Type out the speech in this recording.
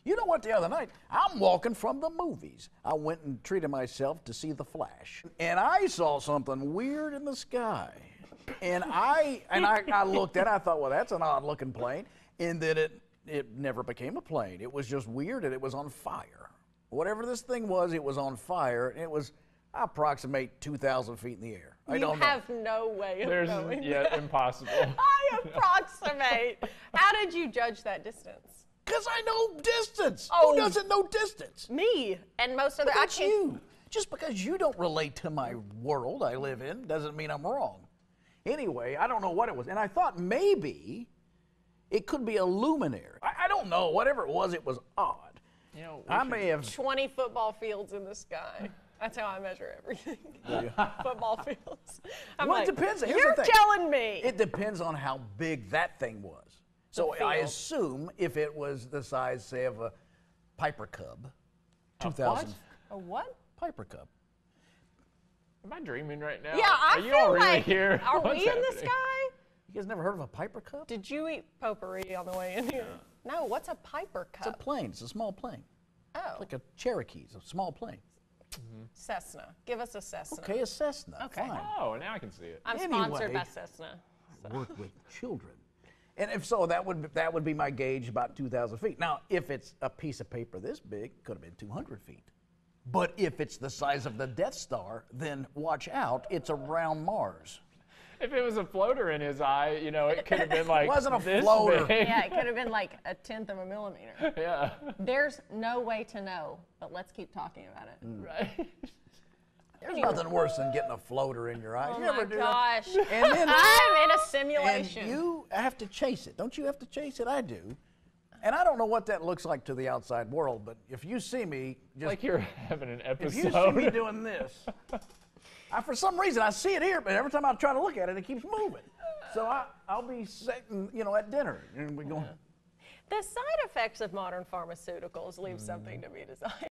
You know what, the other night, I'm walking from the movies. I went and treated myself to see The Flash. And I saw something weird in the sky. And I looked at it, I thought, well, that's an odd looking plane. And then it never became a plane. It was just weird and it was on fire. Whatever this thing was, it was on fire. And it was, I approximate 2,000 feet in the air. I don't know. You have no way of knowing. Yeah, impossible. I approximate. How did you judge that distance? Because I know distance. Oh. Who doesn't know distance? Me and most of the. That's you. Just because you don't relate to my world I live in doesn't mean I'm wrong. Anyway, I don't know what it was. And I thought maybe it could be a luminary. I don't know. Whatever it was odd. You know, I may have 20 football fields in the sky. That's how I measure everything. Football fields. I'm well, like, it depends. Here's you're the thing. telling me. It depends on how big that thing was. So I assume if it was the size, say, of a Piper Cub, 2,000. A what? Piper Cub. Am I dreaming right now? Yeah, I Are you feel all really like. here? Are What's we in the happening? sky? You guys never heard of a Piper Cub? Did you eat potpourri on the way in here? No. What's a Piper It's a Cup? plane. It's a small plane. Oh, It's like a Cherokee. It's a small plane. Cessna. Give us a Cessna. Okay, a Cessna. Okay. Fine. Oh, now I can see it. I'm Anyway. sponsored by Cessna. Work with children. And if so, that would be my gauge, about 2,000 feet. Now, if it's a piece of paper this big, could have been 200 feet. But if it's the size of the Death Star, then watch out, it's around Mars. If it was a floater in his eye, you know, it could have been like It wasn't a this floater. big. Yeah, it could have been like 1/10 of a millimeter. Yeah. There's no way to know, but let's keep talking about it. Right. There's nothing worse than getting a floater in your eye. Oh You my ever do that? gosh. And then I'm in a and simulation. you have to chase it. Don't you have to chase it? I do. And I don't know what that looks like to the outside world, but if you see me, just Like you're having an if you see episode. me doing this, for some reason I see it here, but every time I try to look at it, it keeps moving. So I'll be sitting, at dinner, and we go. The side effects of modern pharmaceuticals leave something to be desired.